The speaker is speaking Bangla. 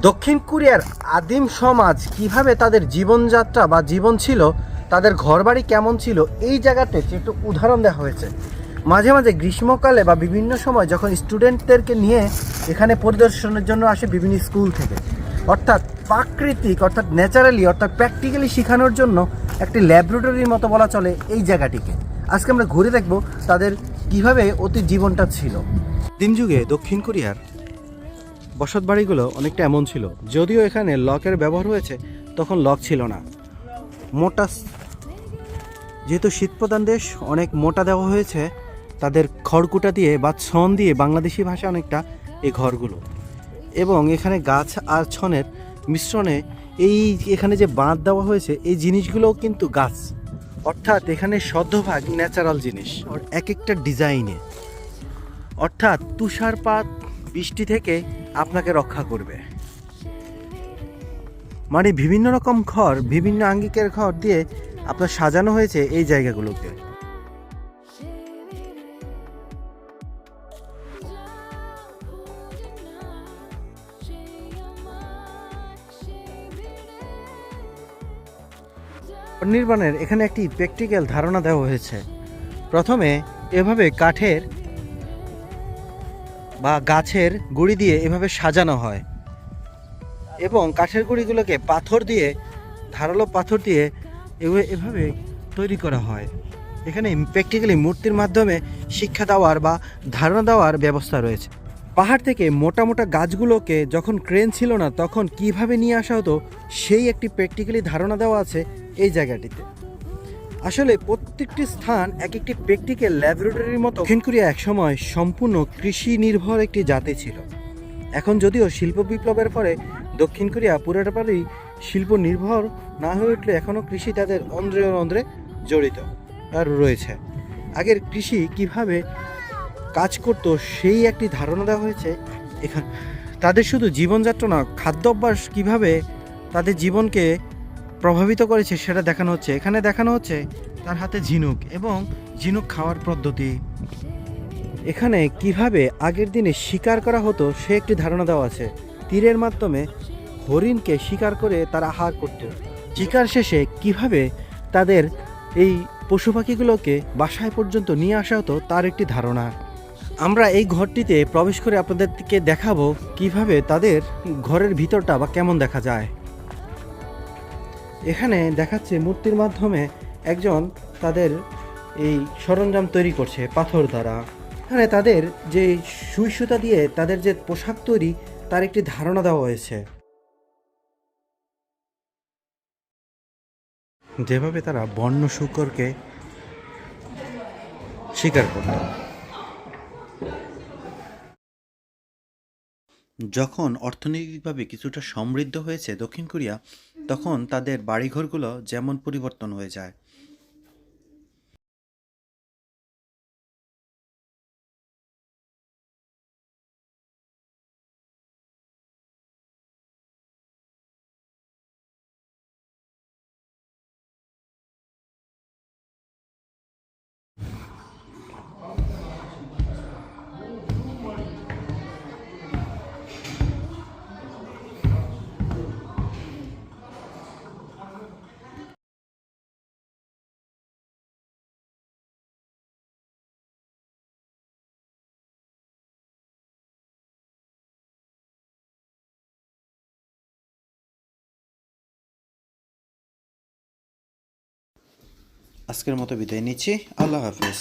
দক্ষিণ কোরিয়ার আদিম সমাজ কিভাবে তাদের জীবনযাত্রা বা জীবন ছিল, তাদের ঘরবাড়ি কেমন ছিল, এই জায়গাতে একটু উদাহরণ দেওয়া হয়েছে। মাঝে মাঝে গ্রীষ্মকালে বা বিভিন্ন সময় যখন স্টুডেন্টদেরকে নিয়ে এখানে পরিদর্শনের জন্য আসে বিভিন্ন স্কুল থেকে, অর্থাৎ প্রাকৃতিক অর্থাৎ ন্যাচারালি অর্থাৎ প্র্যাকটিক্যালি শেখানোর জন্য একটি ল্যাবরেটরির মতো বলা চলে এই জায়গাটিকে। আজকে আমরা ঘুরে দেখব তাদের কিভাবে অতি জীবনটা ছিল। দিন যুগে দক্ষিণ কোরিয়ার বসত বাড়িগুলো অনেকটা এমন ছিল, যদিও এখানে লকের ব্যবহার হয়েছে, তখন লক ছিল না। মোটা, যেহেতু শীতপ্রধান দেশ, অনেক মোটা দেওয়া হয়েছে তাদের খড়কুটা দিয়ে বা ছন দিয়ে, বাংলাদেশি ভাষা অনেকটা এই ঘরগুলো। এবং এখানে গাছ আর ছনের মিশ্রণে এখানে যে বাঁধ দেওয়া হয়েছে, এই জিনিসগুলোও কিন্তু গাছ, অর্থাৎ এখানে শতভাগ ন্যাচারাল জিনিস এক একটা ডিজাইনে, অর্থাৎ তুষারপাত বৃষ্টি থেকে আপনাকে রক্ষা করবে। মানে বিভিন্ন রকম ঘর, বিভিন্ন আঙ্গিকের ঘর দিয়ে আপনার সাজানো হয়েছে এই জায়গাগুলোকে। নির্মাণের এখানে একটি প্র্যাকটিক্যাল ধারণা দেওয়া হয়েছে। প্রথমে এভাবে কাঠের বা গাছের গুঁড়ি দিয়ে এভাবে সাজানো হয় এবং কাঠের গুঁড়িগুলোকে পাথর দিয়ে, ধারালো পাথর দিয়ে এভাবে তৈরি করা হয়। এখানে প্র্যাকটিক্যালি মূর্তির মাধ্যমে শিক্ষা দেওয়ার বা ধারণা দেওয়ার ব্যবস্থা রয়েছে। পাহাড় থেকে মোটা মোটা গাছগুলোকে যখন ক্রেন ছিল না, তখন কিভাবে নিয়ে আসা হতো, সেই একটি প্র্যাকটিক্যালি ধারণা দেওয়া আছে এই জায়গাটিতে। আসলে প্রত্যেকটি স্থান এক একটি প্র্যাকটিক্যাল ল্যাবরেটরির মতো। দক্ষিণ কোরিয়া একসময় সম্পূর্ণ কৃষি নির্ভর একটি জাতি ছিল। এখন যদিও শিল্প বিপ্লবের পরে দক্ষিণ কোরিয়া পুরোটাই শিল্প নির্ভর না হয়ে উঠলে এখনও কৃষি তাদের অন্ধ্রে অন্ধ্রে জড়িত আর রয়েছে। আগের কৃষি কিভাবে কাজ করতো সেই একটি ধারণা দেওয়া হয়েছে এখানে। তাদের শুধু জীবনযাত্রা না, খাদ্যাভ্যাস কিভাবে তাদের জীবনকে প্রভাবিত করেছে সেটা দেখানো হচ্ছে। এখানে দেখানো হচ্ছে তার হাতে ঝিনুক এবং ঝিনুক খাওয়ার পদ্ধতি। এখানে কিভাবে আগের দিনে শিকার করা হতো সে একটি ধারণা দেওয়া আছে। তীরের মাধ্যমে হরিণকে শিকার করে তারা আহার করত। শিকার শেষে কিভাবে তাদের এই পশু পাখিগুলোকে বাসায় পর্যন্ত নিয়ে আসা হতো তার একটি ধারণা। আমরা এই ঘরটিতে প্রবেশ করে আপনাদেরকে দেখাবো কিভাবে তাদের ঘরের ভিতরটা বা কেমন দেখা যায়। এখানে দেখাচ্ছে মূর্তির মাধ্যমে একজন তাদের এই সরঞ্জাম তৈরি করছে পাথর দ্বারা। এখানে তাদের যে সুই সুতা দিয়ে তাদের যে পোশাক তৈরি, তার একটি ধারণা দেওয়া হয়েছে। যেভাবে তারা বন্য শূকরকে শিকার করত। যখন অর্থনৈতিকভাবে কিছুটা সমৃদ্ধ হয়েছে দক্ষিণ কোরিয়া, তখন তাদের বাড়িঘরগুলো যেমন পরিবর্তন হয়ে যায়। আজকের মতো বিদায় নিচ্ছি। আল্লাহ হাফেজ।